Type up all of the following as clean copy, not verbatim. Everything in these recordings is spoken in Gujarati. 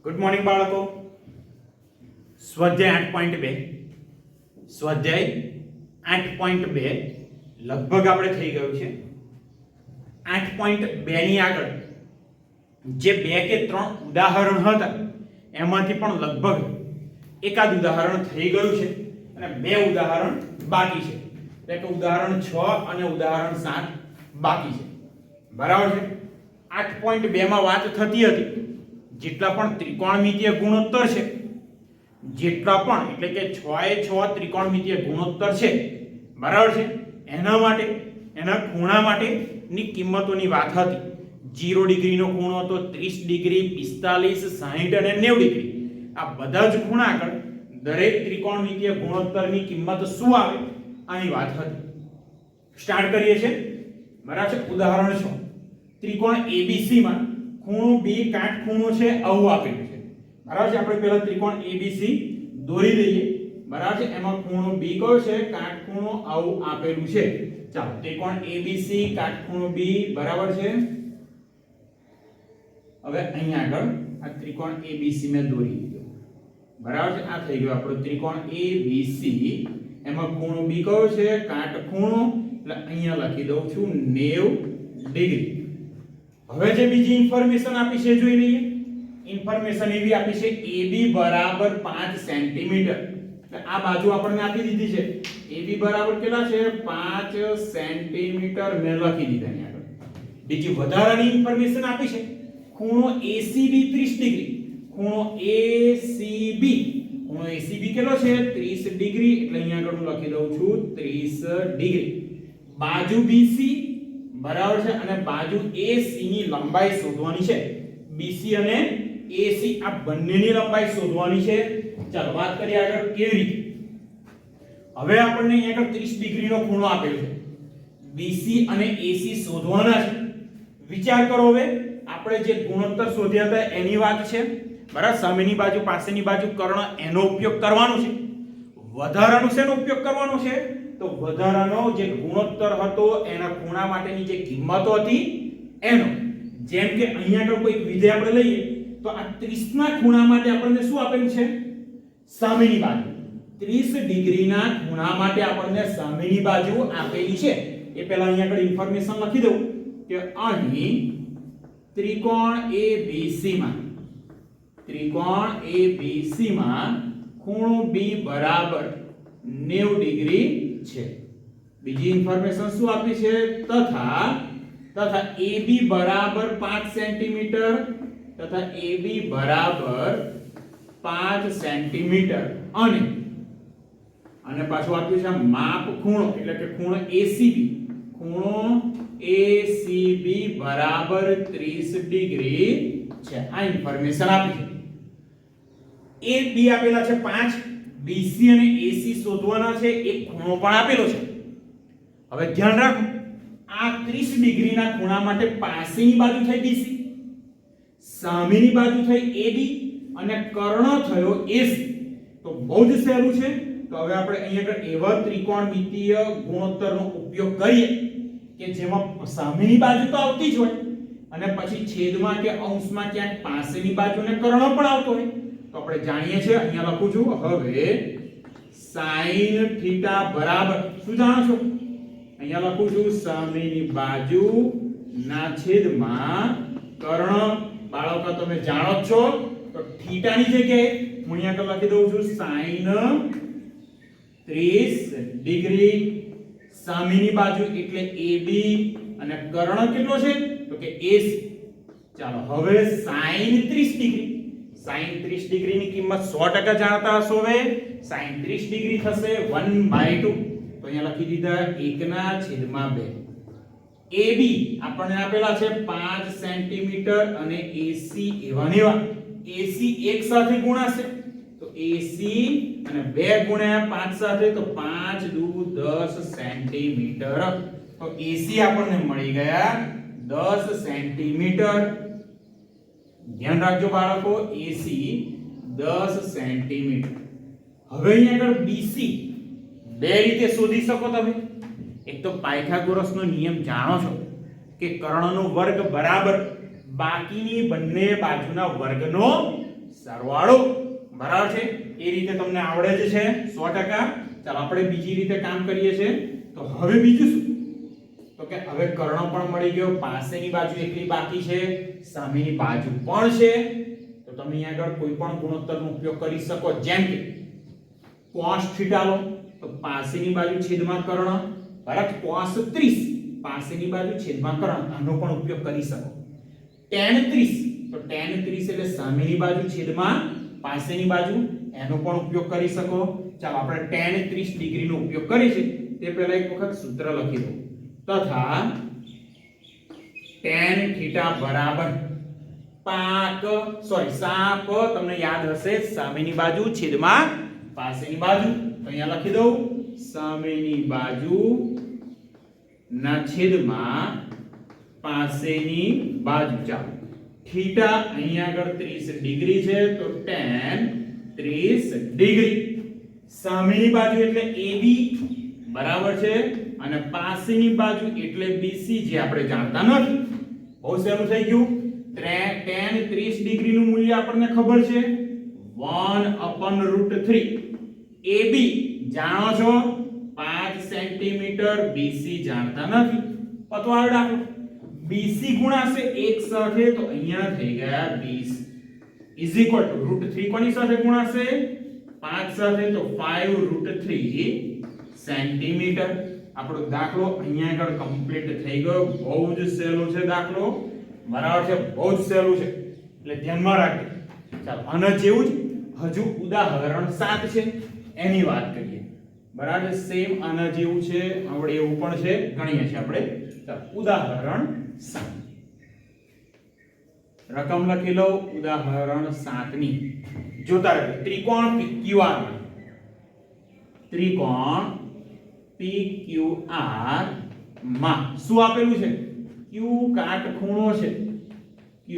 ગુડ મોર્નિંગ બાળકો. સ્વાધ્યાય 8.2 સ્વાધ્યાય 8.2 લગભગ આપણે થઈ ગયું છે. 8.2 ની આગળ જે 2 કે 3 ઉદાહરણ હતા એમાંથી પણ લગભગ એકાદ ઉદાહરણ થઈ ગયું છે અને 2 ઉદાહરણ બાકી છે. એટલે કે ઉદાહરણ 6 અને ઉદાહરણ 7 બાકી છે. બરાબર છે. 8.2 માં વાત થતી હતી જેટલા પણ ત્રિકોણમિતીય ગુણોત્તર છે, જેટલા પણ એટલે કે 6 એ 6 ત્રિકોણમિતીય ગુણોત્તર છે, બરાબર છે, એના માટે એના ખૂણા માટેની કિંમતોની વાત હતી. 0 ડિગ્રીનો ખૂણો હતો, 30 ડિગ્રી, 45, 60 અને 90 ડિગ્રી. આ બધા જ ખૂણા આગળ દરેક ત્રિકોણમિતીય ગુણોત્તરની કિંમત શું આવે આની વાત હતી. સ્ટાર્ટ કરીએ છીએ. બરાબર છે. ઉદાહરણ 6 ત્રિકોણ ABC માં ખૂણો B કાટખૂણો છે આવું આપેલું છે. બરાબર છે. આપણે પહેલા ત્રિકોણ ABC દોરી દઈએ. બરાબર છે. એમાં ખૂણો B કયો છે? કાટખૂણો આવું આપેલું છે. ચાલો ત્રિકોણ ABC કાટખૂણો B બરાબર છે. હવે અહીંયા આગળ આ ત્રિકોણ ABC મેં દોરી દીધો. બરાબર છે. આ થઈ ગયો આપણો ત્રિકોણ ABC. એમાં ખૂણો B કયો છે? કાટખૂણો. એટલે અહીંયા લખી દઉં છું 90 ડિગ્રી. હવે જે બીજી ઇન્ફોર્મેશન આપી છે જોઈ લઈએ. ઇન્ફોર્મેશન એવી આપી છે AB બરાબર 5 સેન્ટીમીટર. એટલે આ બાજુ આપણને આપી દીધી છે. AB બરાબર કેટલા છે? 5 સેન્ટીમીટર મેં લખી દીધા અહીંયા આગળ. બીજી વધારાની ઇન્ફોર્મેશન આપી છે ખૂણો ACB 30 ડિગ્રી. ખૂણો ACB કેટલો છે? 30 ડિગ્રી. એટલે અહીંયા આગળ હું લખી દઉં છું 30 ડિગ્રી. બાજુ BC બરાબર છે અને બાજુ AC ની લંબાઈ શોધવાની છે. BC અને AC આ બંનેની લંબાઈ શોધવાની છે. ચાલો વાત કરીએ આગળ કેવી રીતે. હવે આપણને અહીંયા આગળ 30 ડિગ્રીનો ખૂણો આપેલો છે. BC અને AC શોધવાના છે. વિચાર કરો. હવે આપણે જે ગુણોત્તર શોધ્યા હતા એની વાત છે. બરાબર. સામેની બાજુ પાસેની બાજુ કર્ણ એનો ઉપયોગ કરવાનો છે. વધારાનો શેનો ઉપયોગ કરવાનો છે? તો વધારાનો જે ગુણોત્તર હતો એના ખૂણા માટેની જે કિંમતો હતી એનો. જેમ કે અહીંયા આગળ કોઈ વિધેય આપણે લઈએ તો આ 30 ના ખૂણા માટે આપણને શું આપેલું છે? સામેની બાજુ. 30 ડિગ્રીના ખૂણા માટે આપણને સામેની બાજુ આપેલી છે. એ પહેલા અહીંયા આગળ ઇન્ફોર્મેશન લખી દઉં કે અહીં ત્રિકોણ ABC માં ખૂણો B બરાબર 90 ડિગ્રી છે. બીજી ઇન્ફોર્મેશન શું આપી છે? તથા AB બરાબર 5 સેન્ટીમીટર તથા AB બરાબર 5 સેન્ટીમીટર અને પાછું આપ્યું છે માપ ખૂણો એટલે કે ખૂણો ACB. ખૂણો ACB બરાબર 30 ડિગ્રી છે. આ ઇન્ફોર્મેશન આપી છે. AB આપેલા છે 5, BC અને AC શોધવાના છે. એક ખૂણો પણ આપેલો છે. હવે ધ્યાન રાખો આ 30 ડિગ્રીના ખૂણા માટે પાસેની બાજુ થઈ BC, સામેની બાજુ થઈ AB અને કર્ણ થયો AC. તો બહુ જ સહેલું છે. તો હવે આપણે અહીંયા આગળ એવા ત્રિકોણમિતીય ગુણોત્તરનો ઉપયોગ કરીએ કે જેમાં સામેની બાજુ તો આવતી જ હોય અને પછી છેદમાં કે અંશમાં ક્યાંક પાસેની બાજુ અને કર્ણ પણ આવતો હોય. તો આપણે જાણીએ છીએ. અહીંયા લખું છું. હવે sin થીટા બરાબર શું જાણો છો? અહીંયા લખું છું સામેની બાજુ ના છેદમાં કર્ણ. બાળકો તમે જાણો જ છો. તો થીટાની જગ્યાએ હું અહીંયા આગળ લખી દઉં છું sin 30 ડિગ્રી. સામેની બાજુ એટલે AB અને કર્ણ કેટલો છે? તો કે AC. ચાલો હવે sin 30 ડિગ્રી. sin 30 ડિગ્રીની કિંમત 100% જાણતા હશો. હવે sin 30 ડિગ્રી થશે 1/2. તો અહીંયા લખી દીધા 1/2. AB આપણને આપેલા છે 5 સેન્ટીમીટર અને AC એવા ને એવા. AC એક સાથે ગુણાશે તો AC અને 2 ગુણ્યા 5 સાથે તો 5 દુ 10 સેન્ટીમીટર. તો AC આપણને મળી ગયા 10 સેન્ટીમીટર. ધ્યાન રાખજો બાળકો, AC 10 સેન્ટીમીટર. હવે અહીંયા આગળ BC બે રીતે શોધી શકો તમે. એક તો પાયથાગોરસનો નિયમ જાણો છો કે કર્ણનો વર્ગ બરાબર બાકીની બંને બાજુના વર્ગનો સરવાળો, બરાબર છે? એ રીતે તમને આવડે જ છે 100%. ચાલો આપણે બીજી રીતે કામ કરીએ છીએ. તો હવે બીજું શું? તો કે હવે કર્ણ પણ મળી ગયો, પાસેની બાજુ એકલી બાકી છે, સામેની બાજુ પણ છે. તો તમે અહીંયા આગળ કોઈ પણ ગુણોત્તરનો ઉપયોગ કરી શકો, જેમ કે cos θ લો તો પાસેની બાજુ છેદમાં કર્ણ, બરાબર? cos 30 પાસેની બાજુ છેદમાં કર્ણ, આનો પણ ઉપયોગ કરી શકો. tan 30 તો tan 30 એટલે સામેની બાજુ છેદમાં પાસેની બાજુ, એનો પણ ઉપયોગ કરી શકો. ચાલો આપણે tan 30 ડિગ્રી નો ઉપયોગ કરીએ છીએ તે પહેલા એક વખત સૂત્ર લખી દો. તથા tan θ બરાબર સાપ, તમને યાદ હશે સામેની બાજુ છેદમાં પાસેની બાજુ. તો અહીંયા લખી દઉં સામેની બાજુ ના છેદમાં પાસેની બાજુ. ચાલો થીટા અહીંયા આગળ 30 ડિગ્રી છે તો tan 30 ડિગ્રી. સામેની બાજુ એટલે AB, બરાબર છે, અને પાસેની બાજુ એટલે BC જે આપણે જાણતા નથી. બહુ સહેલું થઈ ગયું. tan 30 ડિગ્રી નું મૂલ્ય આપણને ખબર છે 1/√3. AB જાણો છો 5 સેન્ટીમીટર, BC જાણતા નથી. પતવાળો દાખલો. BC ગુણાશે એક સાથે તો અહીંયા થઈ ગયા 20 √3. કોની સાથે ગુણાશે? 5 સાથે તો 5√3 સેન્ટીમીટર. આપણો દાખલો અહીંયા આગળ કમ્પ્લીટ થઈ ગયો. બહુ જ સહેલો છે દાખલો, બરાબર છે? બહુ જ સહેલું છે એટલે ધ્યાનમાં રાખજો. ચાલો આના જેવું જ હજુ ઉદાહરણ 7 છે, એની વાત કરીએ. બરાબર? સેમ આના જેવું છે, આપણે એવું પણ છે, ગણીએ છીએ આપણે. ચાલો ઉદાહરણ 7 રકમ લખી લો. ઉદાહરણ 7 ની જોતા રહો. ત્રિકોણ PQR માં, ત્રિકોણ PQR માં શું આપેલું છે? Q કાટખૂણો છે, Q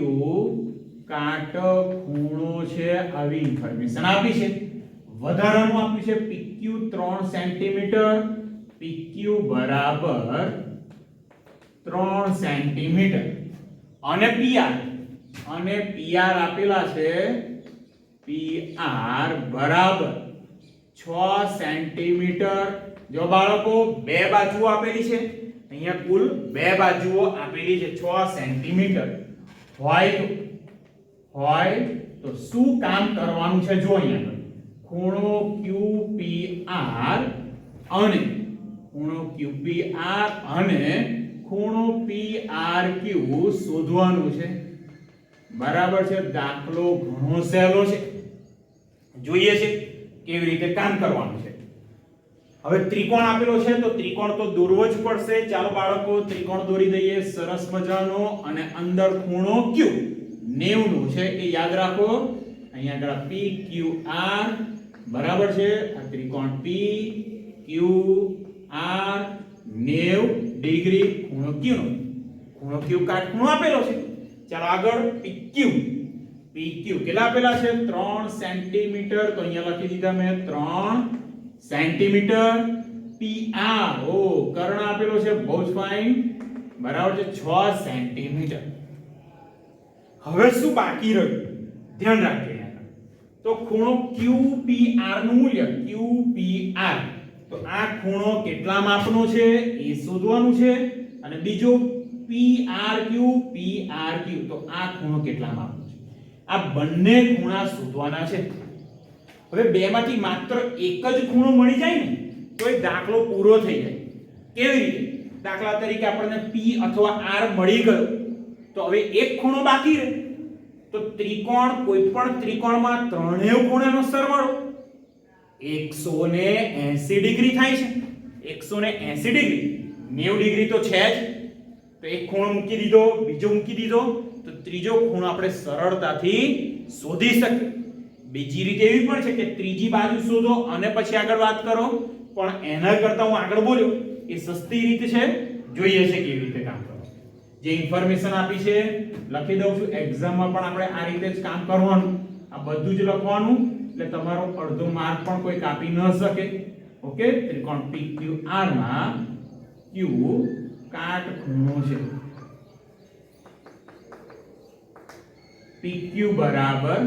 કાટખૂણો છે, આવી ઇન્ફોર્મેશન આપી છે. વધારાનું આપ્યું છે PQ 3 સેન્ટીમીટર, PQ બરાબર 3 સેન્ટીમીટર, અને PR આપેલા છે PR બરાબર 6 સેન્ટીમીટર. જો બાળકો બે બાજુઓ આપેલી છે, અહીંયા કુલ બે બાજુઓ આપેલી છે 6 સેન્ટીમીટર હોય તો શું કામ કરવાનું છે? જો અહીંયા ખૂણો QPR અને ખૂણો PRQ શોધવાનું છે, બરાબર છે? દાખલો ઘણો સહેલો છે, જોઈએ છે કેવી રીતે કામ કરવાનું છે. હવે ત્રિકોણ આપેલો છે તો ત્રિકોણ તો દોરવો જ પડશે. ચાલો બાળકો ત્રિકોણ દોરી દઈએ સરસ મજાનો, અને અંદર ખૂણો Q 90 નો છે એ યાદ રાખો. અહીંયા આગળ PQR બરાબર છે, આ ત્રિકોણ PQR 90 ડિગ્રી, ખૂણો Q નો, ખૂણો Q કાટખૂણો આપેલો છે. ચાલો આગળ PQ કેટલા આપેલા છે? 3 સેન્ટીમીટર. તો અહીંયા લખી દીધા મેં 3 સેન્ટીમીટર. PR કર્ણ આપેલો છે, બહુ જ ફાઇન, બરાબર છે, 6 સેન્ટીમીટર. હવે શું બાકી રહ્યું? ધ્યાન રાખજો. તો ખૂણો QPR નું મૂલ્ય QPR, તો આ ખૂણો કેટલા માપનો છે એ શોધવાનું છે, અને બીજો PRQ તો આ ખૂણો કેટલા માપનો છે, આ બંને ખૂણા શોધવાના છે. હવે બેમાંથી માત્ર એક જ ખૂણો મળી જાય ને તો એ દાખલો પૂરો થઈ જાય. કેવી રીતે? દાખલા તરીકે આપણને P અથવા R મળી ગયો તો હવે એક ખૂણો બાકી રહે. તો ત્રિકોણ, કોઈ પણ ત્રિકોણમાં ત્રણેય ખૂણાનો સરવાળો 180 ડિગ્રી થાય છે. 180 ડિગ્રી, 90 ડિગ્રી તો છે જ. તો એક ખૂણો મૂકી દીધો, બીજો મૂકી દીધો, તો ત્રીજો ખૂણો આપણે સરળતાથી શોધી શકીએ. બીજી રીત એવી પણ છે કે ત્રીજી બાજુ શોધો અને પછી આગળ વાત કરો, પણ એના કરતા હું આગળ બોલ્યો એ સસ્તી રીત છે. જોઈએ છે કેવી રીતે કામ કરો. જે ઇન્ફોર્મેશન આપી છે લખી દઉં છું. એક્ઝામમાં પણ આપણે આ રીતે જ કામ કરવાનું, આ બધું જ લખવાનું, એટલે તમારો અડધો માર્ક પણ કોઈ કાપી ન શકે. ઓકે? ત્રિકોણ PQR માં Q કાટખૂણો છે, PQ બરાબર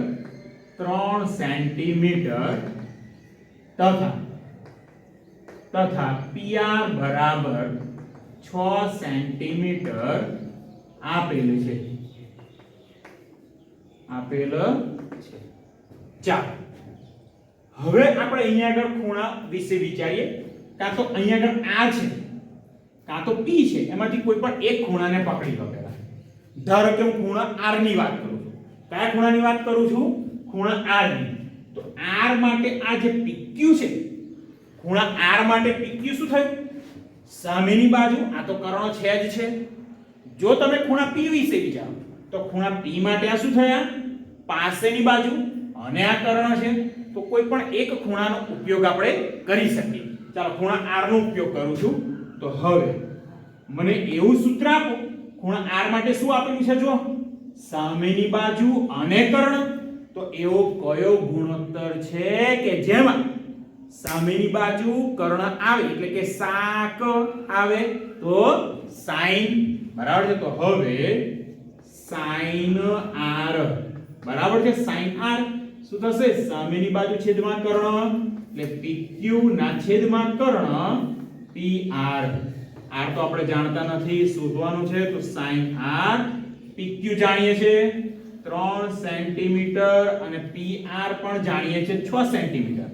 3 સેન્ટીમીટર તથા PR બરાબર 6 સેન્ટીમીટર આપેલ છે. ચાલો હવે આપણે અહીંયા આગળ ખૂણા વિશે વિચારીએ. કાં તો અહીંયા આગળ આ છે કાં તો P છે, એમાંથી કોઈ પણ એક ખૂણાને પકડી લો પહેલા. ધારો કે હું ખૂણા R ની વાત કરું છું. કયા ખૂણાની વાત કરું છું? ખૂણા R ની. તો R માટે આ જે PQ છે, ખૂણા R માટે PQ શું થયું? સામેની બાજુ. આ તો કર્ણ છે જ છે. જો તમે ખૂણા P વિશે વિચારો તો ખૂણા P માટે આ શું થયા? પાસેની બાજુ. અને આ કર્ણ છે, તો કોઈ પણ એક ખૂણાનો ઉપયોગ આપણે કરી શકીએ. ચાલો ખૂણા R નો ઉપયોગ કરું છું. તો હવે મને એવું સૂત્ર આપો, ખૂણા R માટે શું આપેલું છે? જો સામેની બાજુ અને કર્ણ. તો એવો કયો ગુણોત્તર છે કે જેમાં સામેની બાજુ કર્ણ આવે એટલે કે સાક આવે? તો sin. બરાબર છે. તો હવે sin R બરાબર છે. sin R શું થશે? સામેની બાજુ છેદમાં કર્ણ એટલે PQ ના છેદમાં કર્ણ PR. R તો આપણે જાણતા નથી, શોધવાનું છે. તો sin R PQ જાણીએ છે 3 સેન્ટીમીટર અને PR પણ જાણીએ છે 6 સેન્ટીમીટર.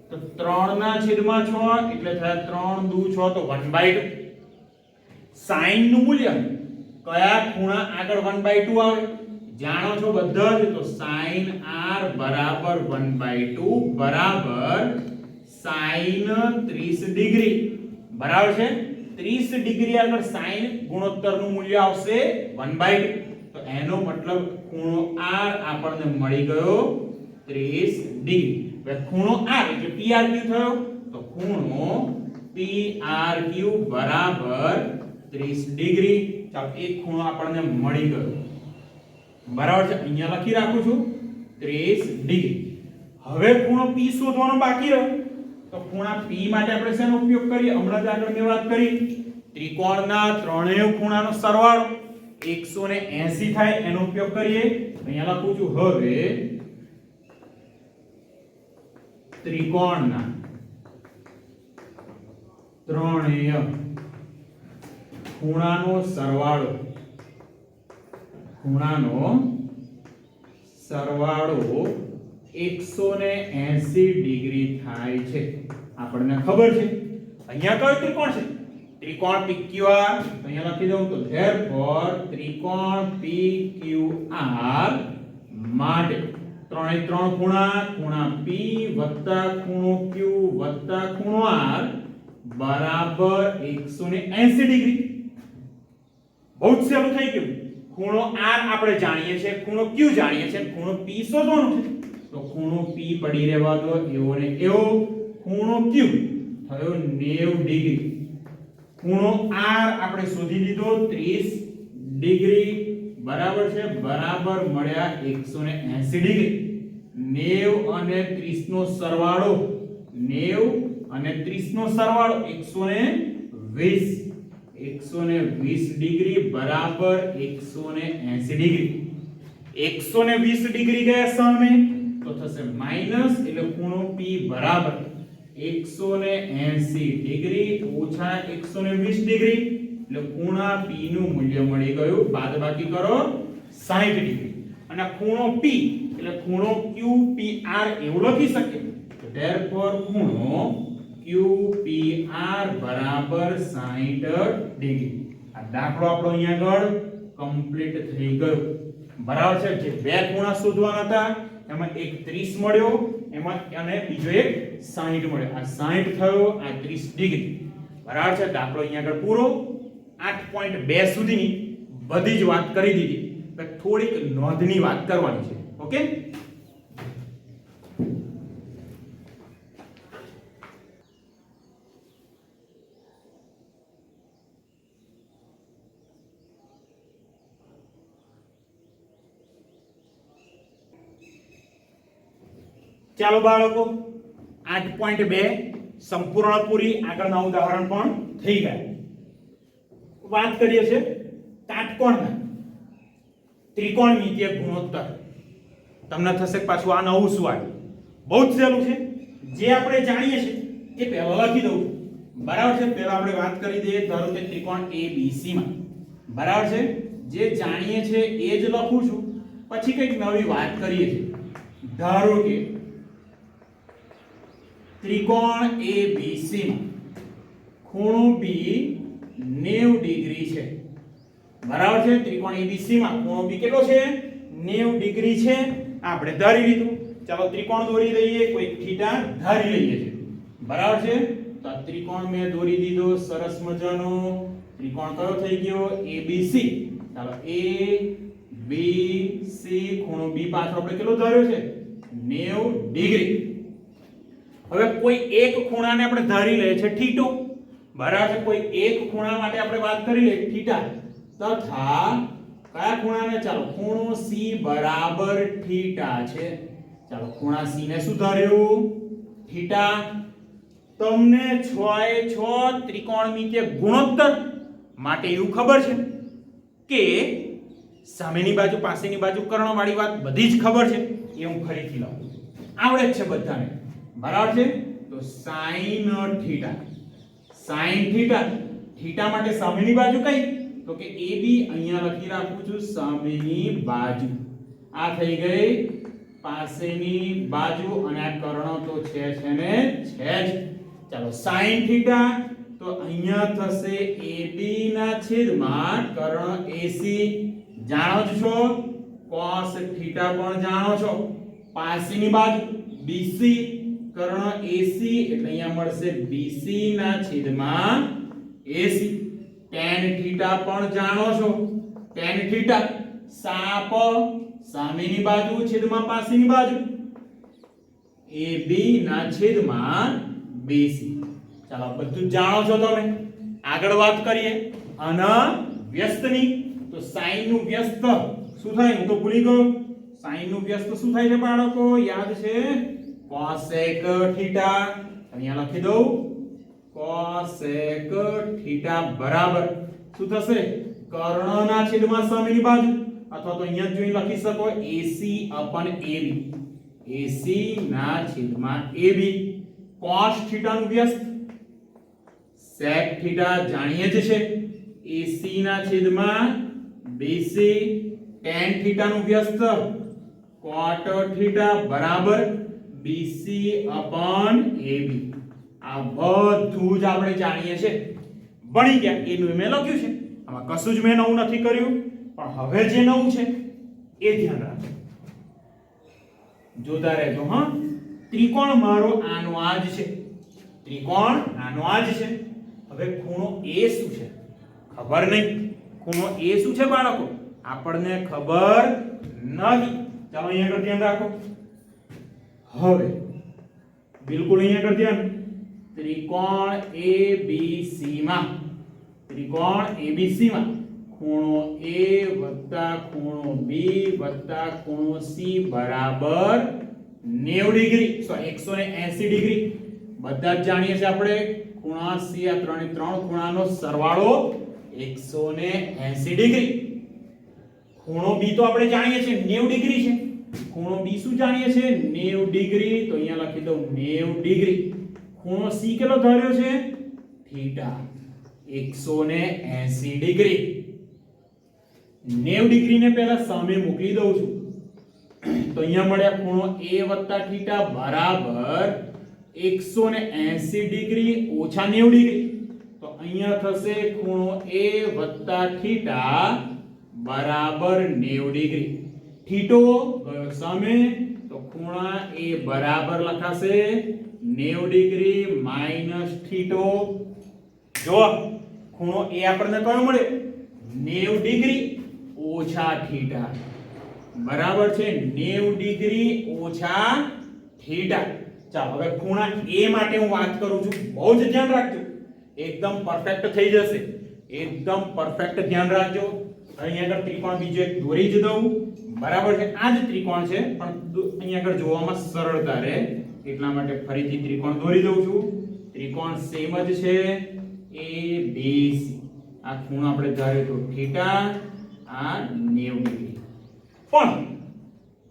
તો 3 ના છેદમાં 6 એટલે થાય 3 દુ 6 તો 1/2. sin નું મૂલ્ય કયા ખૂણા આગળ 1/2 આવે? જાણો છો બધા જ. તો sin R બરાબર 1/2 બરાબર sin 30 ડિગ્રી. બરાબર છે. 30 ડિગ્રી આગળ sin ગુણોત્તરનું મૂલ્ય આવશે 1/2. તો એનો મતલબ ખૂણો R આપણને મળી ગયો 30 ડિગ્રી. હવે ખૂણો R એટલે PRQ થયો. તો ખૂણો PRQ બરાબર 30 ડિગ્રી. ચાલો એક ખૂણો આપણને મળી ગયો. બરાબર છે. અહીંયા લખી રાખું છું 30 ડિગ્રી. હવે ખૂણો P શોધવાનો બાકી રહ્યો. તો ખૂણા P માટે આપણે શેનો ઉપયોગ કરીએ? હમણાં જ આગળ મેં વાત કરી, ત્રિકોણના ત્રણેય ખૂણાનો સરવાળો 180 થાય એનો ઉપયોગ કરીએ. અહીંયા લખું છું હવે ત્રિકોણના ત્રણેય ખૂણાનો સરવાળો 180 ડિગ્રી થાય છે. આપણને ખબર છે. અહીંયા કયો ત્રિકોણ છે? ત્રિકોણ PQR. અહીંયા લખી દઉં તો therefore ત્રિકોણ PQR માટે ત્રણે ત્રણ ખૂણા P વત્તા ખૂણો Q વત્તા ખૂણો R બરાબર 180 ડિગ્રી. બહુ જ સહેલું થઈ ગયું. ખૂણો R આપણે જાણીએ છીએ, ખૂણો Q જાણીએ છીએ, ખૂણો P શોધવાનો છે. તો ખૂણો P પડી રહેવા દો એવો ને એવો. ખૂણો Q થયો 90 ડિગ્રી. ખૂણો R આપણે શોધી લીધો 30 ડિગ્રી. બરાબર છે. બરાબર મળ્યા 180 ડિગ્રી. 90 અને 30 નો સરવાળો 120 ડિગ્રી બરાબર 180 ડિગ્રી. 120 ડિગ્રી ગયા સામે તો થશે માઈનસ, એટલે ખૂણો P બરાબર 180 ડિગ્રી ઓછા 120 ડિગ્રી, એટલે ખૂણા P નું મૂલ્ય મળી ગયું. બાદબાકી કરો 60 ડિગ્રી. અને ખૂણો P એટલે ખૂણો QPR એવું લખી શકીએ. તો therefore ખૂણો QPR બરાબર 60 ડિગ્રી. આ દાખલો આપણો અહીંયા આગળ કમ્પ્લીટ થઈ ગયો. બરાબર છે. જે બે ખૂણા શોધવાના હતા એમાં એક 30 મળ્યો, એમાં અને બીજો એક 60 મળ્યો. આ 60 થયો, આ 30 ડિગ્રી. બરાબર છે. દાખલો અહીંયા આગળ પૂરો. 8.2 સુધીની બધી જ વાત કરી દીધી. થોડીક નોંધની વાત કરવાની છે. ઓકે, ચાલો બાળકો 8.2 સંપૂર્ણ પૂરી. આગળના ઉદાહરણ પણ થઈ ગયા. વાત કરીએ છે કાટકોણના ત્રિકોણમિતીય ગુણોત્તર તમને થશે કે પાછું આ નવું શું આવ્યું? બહુ જ સહેલું છે. જે આપણે જાણીએ છીએ એ પહેલા લખી દઉં. બરાબર છે. પહેલા આપણે વાત કરી દઈએ ધારો કે ત્રિકોણ ABC માં. બરાબર છે. જે જાણીએ છે એ જ લખું છું. પછી કંઈક નવી વાત કરીએ છીએ. ધારો કે ત્રિકોણ ABC માં ખૂણો B 90 ડિગ્રી છે. બરાબર છે. ત્રિકોણ ABC માં ખૂણો B કેટલો છે? 90 ડિગ્રી છે. આપણે ધારી લીધું. ચાલો ત્રિકોણ દોરી દઈએ. કોઈ થીટા ધારી લઈએ છે. બરાબર છે. તો આ ત્રિકોણ મેં દોરી દીધો સરસ મજાનો. ત્રિકોણ કયો થઈ ગયો? ABC. ચાલો ABC ખૂણો B પાછળ આપણે કેટલો ધાર્યો છે? 90 ડિગ્રી. હવે કોઈ એક ખૂણાને આપણે ધારી લઈએ છે થીટો. બરાબર છે. કોઈ એક ખૂણા માટે આપણે વાત કરી લઈએ થીટા તથા કયા ખૂણાને? ચાલો ખૂણો C બરાબર થીટા છે. ચાલો ખૂણા C ને શું ધાર્યું? થીટા. તમને 6 ત્રિકોણમિતિય ગુણોત્તર માટે એવું ખબર છે કે સામેની બાજુ પાસેની બાજુ કર્ણવાળી વાત બધી જ ખબર છે. એ હું ફરીથી લઉં. આવડે જ છે બધાને. બરાબર છે. તો sin theta. sin theta. Theta માટે સામેની બાજુ કઈ? તો કે AB. અહીંયા લખી રાખું છું સામેની બાજુ. આ થઈ ગઈ પાસેની બાજુ અને આ કર્ણ તો છે ને છે જ. ચાલો sin થીટા તો અહીંયા થશે AB ના છેદમાં કર્ણ AC. જાણો જ છો. cos થીટા પણ જાણો છો. પાસેની બાજુ BC કર્ણ AC એટલે અહીંયા મળશે BC ના છેદમાં AC. tan થીટા પણ જાણો છો. tan થીટા સાપ સામેની બાજુ છેદમાં પાસેની બાજુ AB ના છેદમાં BC. ચાલો બધું જાણો છો તમે. આગળ વાત કરીએ અને વ્યસ્તની. તો sin નું વ્યસ્ત શું થાય? હું તો ભૂલી ગયો. sin નું વ્યસ્ત શું થાય છે બાળકો? યાદ છે? cosec theta. અહીંયા લખી દઉં cosec થીટા બરાબર શું થશે? કર્ણના છેદમાં સામેની બાજુ અથવા તો અહીંયા જોઈ લખી શકો AC upon AB. AC ના છેદમાં AB. cos થીટા નું વ્યસ્ત sec થીટા જાણીએ જ છે. AC ના છેદમાં BC. tan થીટા નું વ્યસ્ત cot થીટા બરાબર BC upon AB. આ બધું જ આપણે જાણીએ છે. ભણી ગયા. એનું મેં લખ્યું છે. આમાં કશું જ મેં નવું નથી કર્યું. પણ હવે જે નવું છે એ ધ્યાન રાખજો. જોતા રહેજો. હા, ત્રિકોણ મારો આનો આ જ છે. ત્રિકોણ આનો આ જ છે. હવે ખૂણો A શું છે ખબર નહીં. ખૂણો A શું છે બાળકો? આપણને ખબર નથી. ચાલો અહીંયા આગળ ધ્યાન રાખો. હવે બિલકુલ અહીંયા આગળ ધ્યાન. ત્રિકોણ ABC માં ખૂણો A વત્તા ખૂણો B વત્તા ખૂણો C બરાબર 90 ડિગ્રી. 180 ડિગ્રી. બધા જ જાણીએ છીએ આપણે ખૂણા C આ ત્રણ ખૂણાનો સરવાળો 180 ડિગ્રી. ખૂણો B તો આપણે જાણીએ છીએ 90 ડિગ્રી છે. ખૂણો B શું જાણીએ છીએ? 90 ડિગ્રી. તો અહીંયા લખી દઉં 90 ડિગ્રી. ખૂણો C કેટલો ધાર્યો છે? Theta 180 degree. 90 ડિગ્રી ને પહેલા સામે મૂકી દઉં છું. તો અહીંયા મળ્યા ખૂણો A વત્તા થીટા બરાબર 180 ડિગ્રી ઓછા 90 ડિગ્રી. તો અહીંયા થશે ખૂણો A વત્તા થીટા બરાબર 90 ડિગ્રી. થીટો ગયો સામે તો ખૂણા A બરાબર લખાશે 90 ડિગ્રી માઈનસ થીટો. જો ખૂણો A આપણને કયો મળે? 90 ડિગ્રી ઓછા થીટા બરાબર છે 90 ડિગ્રી ઓછા થીટા. ચાલો હવે ખૂણા A માટે હું વાત કરું છું. બહુ જ ધ્યાન રાખજો. એકદમ પરફેક્ટ થઈ જશે. એકદમ પરફેક્ટ ધ્યાન રાખજો. અહીંયા આગળ ત્રિકોણ બીજો એક દોરી જ દઉં. બરાબર છે. આ જ ત્રિકોણ છે પણ અહીંયા આગળ જોવામાં સરળતા રહે એટલા માટે ફરીથી ત્રિકોણ દોરી દઉં છું. ત્રિકોણ સેમ જ છે ABC. આ ખૂણો આપણે ધાર્યો તો થીટા, આ 90 ડિગ્રી.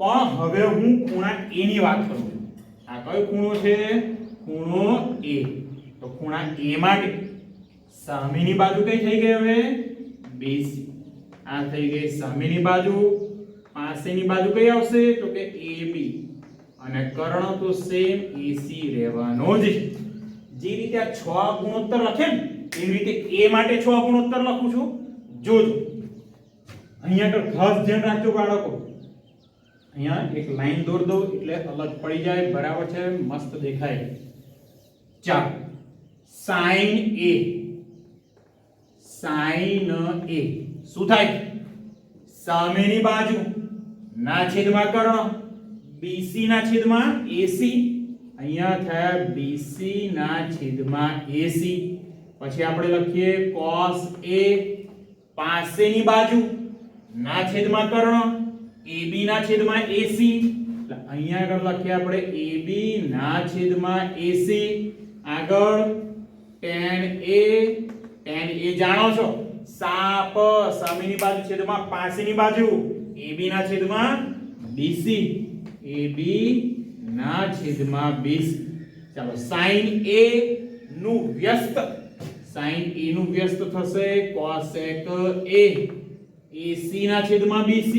પણ હવે હું ખૂણા A ની વાત કરું છું. આ કયો ખૂણો છે? ખૂણો A. તો ખૂણા A માટે સામેની બાજુ કઈ થઈ ગઈ હવે? BC. આ થઈ ગઈ સામેની બાજુ. પાસેની બાજુ કઈ આવશે? તો કે AB. અને કર્ણ તો સેમ AC રહેવાનો જ. જે રીતે આ 6 ગુણોત્તર લખે ને એવી રીતે A માટે 6 ગુણોત્તર લખું છું. જોજો અહીંયા આગળ ખાસ ધ્યાન રાખજો બાળકો. અહીંયા એક લાઈન દોર દો એટલે અલગ પડી જાય. બરાબર છે? મસ્ત દેખાય. ચાલો sin A. sin A શું થાય? સામેની બાજુ ના છેદમાં કર્ણ. BC ના છેદમાં AC. અહીંયા થયા BC ના છેદમાં AC. પછી આપણે લખીએ cos A પાસેની બાજુ ના છેદમાં કર્ણ. AB ના છેદમાં AC. એટલે અહીંયા આગળ લખીએ આપણે AB ના છેદમાં AC. આગળ tan A. tan A જાણો છો? સાપ સામેની બાજુ છેદમાં પાસેની બાજુ. AB ના છેદમાં BC. AB ના છેદમાં BC. ચાલો sin A નું વ્યસ્ત. sin A નું વ્યસ્ત થશે cosec A. AC ના છેદમાં BC.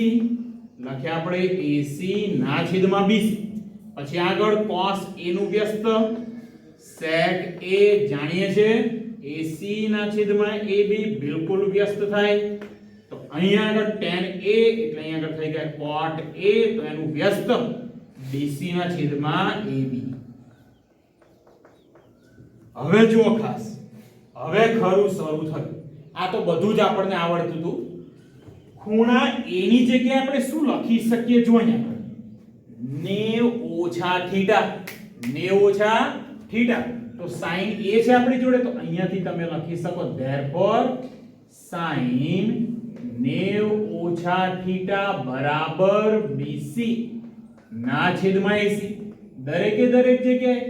લખ્યા આપણે AC ના છેદમાં BC. પછી આગળ cos A નું વ્યસ્ત sec A જાણીએ છે. AC ના છેદમાં AB બિલકુલ વ્યસ્ત થાય. તો અહીંયા આગળ tan A એટલે અહીંયા આગળ થઈ ગયા cot A. તો એનું વ્યસ્ત BC ના છેદમાં AB. હવે જુઓ ખાસ. હવે ખરું શરૂ થયું. આ તો બધું જ આપણને આવડતું હતું. ખૂણા A ની જગ્યાએ આપણે શું લખી શકીએ? જો અહીંયા 9 - θ. તો sin A છે આપણી જોડે. તો અહીંયાથી તમે લખી શકો therefore sin 9 - θ બરાબર BC ના છેદમાં AC. દરેકે દરેક જગ્યાએ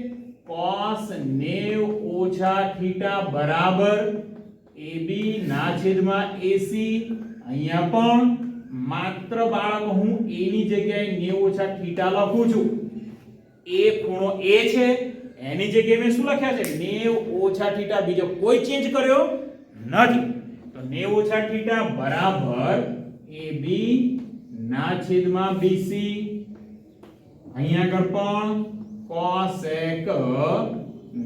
cos 9 - θ બરાબર AB ના છેદમાં AC. અહીંયા પણ માત્ર બાળકો હું A ની જગ્યાએ 9 - θ લખું છું. A ખૂણો A છે એની જગ્યાએ મેં શું લખ્યા છે? 9 - θ. બીજો કોઈ ચેન્જ કર્યો નથી. તો 9 - θ બરાબર AB ના છેદમાં BC. અહીંયા આગળ પણ cosec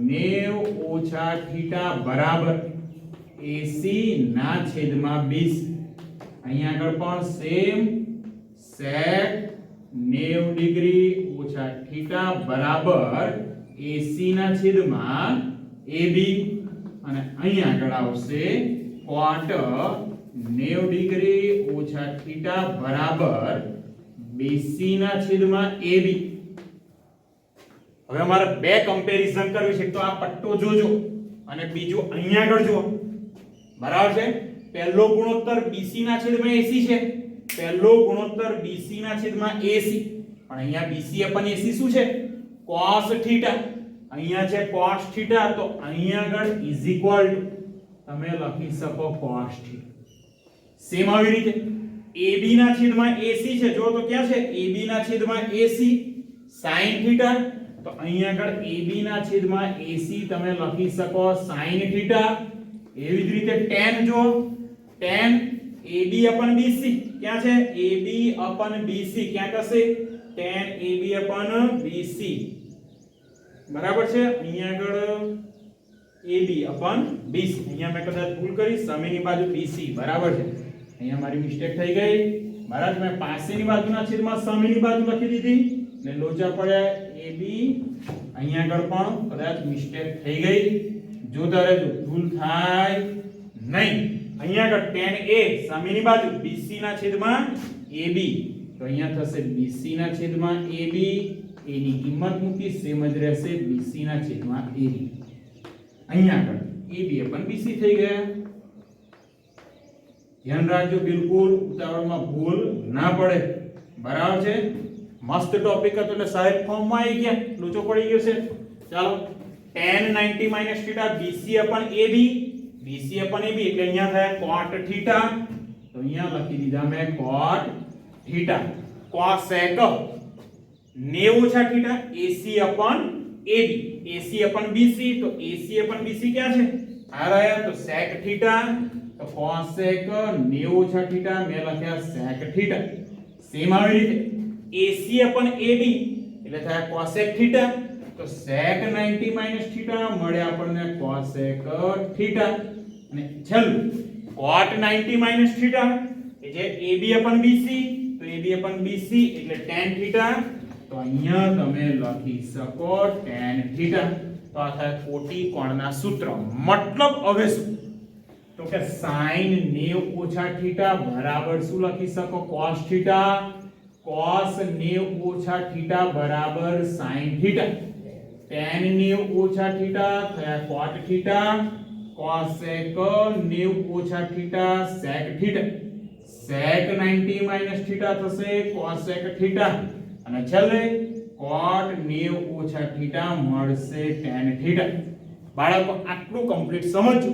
9 - θ બરાબર AC ના છેદમાં BC. અહીંયા આગળ પણ સેમ sec 90 ડિગ્રી ઓછા θ બરાબર AC ના છેદમાં AB. અને અહીંયા આગળ આવશે cot 90 ડિગ્રી ઓછા θ બરાબર BC ના છેદમાં AB. હવે અમારે બે કમ્પેરીઝન કરવી છે. તો આ પટ્ટો જોજો અને બીજું અહીંયા આગળ જુઓ. બરાબર છે? પહેલો ગુણોત્તર BC ના છેદમાં AC છે. પહેલો ગુણોત્તર BC ના છેદમાં AC. પણ અહીંયા BC अपन AC શું છે? cos θ. અહીંયા છે cos θ. તો અહીંયા આગળ ઇઝ ઇક્વલ ટુ તમે લખી શકો cos θ. સેમ આવી રીતે AB ના છેદમાં AC છે. જો તો ક્યાં છે? AB ના છેદમાં AC sin θ. તો અહીંયા આગળ AB ના છેદમાં AC તમે લખી શકો sin θ. એવી જ રીતે tan જો tan AB अपन BC ક્યાં છે? AB अपन BC ક્યાં થશે? tan AB अपन BC. બરાબર છે? અહીંયા આગળ AB अपन BC. અહીંયા મેં કદાચ ભૂલ કરી. સામેની બાજુ BC. બરાબર છે? અહીંયા મારી મિસ્ટેક થઈ ગઈ. બરાબર. મેં પાસેની બાજુના છેદમાં સામેની બાજુ લખી દીધી ને લોચા પડ્યા AB. અહીંયા આગળ પણ કદાચ મિસ્ટેક થઈ ગઈ. જોતા રહેજો ભૂલ થાય નહીં. અહીંયા આગળ tan A સામેની બાજુ BC ના છેદમાં AB. તો અહીંયા થશે BC ના છેદમાં AB. A ની કિંમત મૂકી સેમ જ રહેશે BC ના છેદમાં AB. અહીંયા આગળ AB अपन BC થઈ ગયા. ધ્યાન રાખજો બિલકુલ ઉતાવળમાં ભૂલ ના પડે. બરાબર છે? મસ્ત ટોપિક હતો એટલે સાહેબ ફોર્મમાં આવી ગયા. લોચો પડી ગયો છે. ચાલો tan 90 - θ BC अपन AB. BC अपन AB એટલે અહીંયા થાય cot θ. તો અહીંયા લખી દીધા મેં cot θ. cosec 90 ઓછા theta AC upon AB AC upon BC તો AC upon BC ક્યાં છે આ રહ્યા તો sec થીટા તો cosec 90 ઓછા થીટા મેં લખ્યા sec થીટા સેમ આવી રીતે AC upon AB એટલે થાય cosec થીટા તો sec 90 minus થીટા મળે આપણને cosec થીટા અને છેલ્લું cot 90 minus થીટા એ જે AB upon BC તો AB upon BC એટલે tan થીટા તો અહીંયા તમે લખી શકો tan થીટા તો આ થાય કોટી કોણના સૂત્ર મતલબ હવે શું તો કે sin 90 ઓછા થીટા બરાબર શું લખી શકો cos થીટા cos 90 ઓછા થીટા બરાબર sin થીટા tan 90 ઓછા થીટા થયા cot થીટા cosec 90 ઓછા theta sec theta sec 90 minus theta થશે cosec થીટા અને છેલ્લે cot 90 ઓછા થીટા મળશે tan થીટા બાળકો આટલું કમ્પ્લીટ સમજજો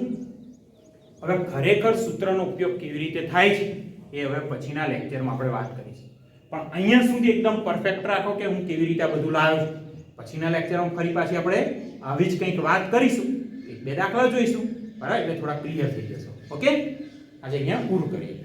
હવે ખરેખર સૂત્રનો ઉપયોગ કેવી રીતે થાય છે એ હવે પછીના લેક્ચરમાં આપણે વાત કરીશું પણ અહીંયા સુધી એકદમ પરફેક્ટ રાખો કે હું કેવી રીતે આ બધું લાવ્યો છું પછીના લેક્ચરમાં ફરી પાછી આપણે આવી જ કંઈક વાત કરીશું એક બે દાખલા જોઈશું બરાબર એટલે થોડા ક્લિયર થઈ જશે ઓકે આજે અહીંયા પૂરું કરીએ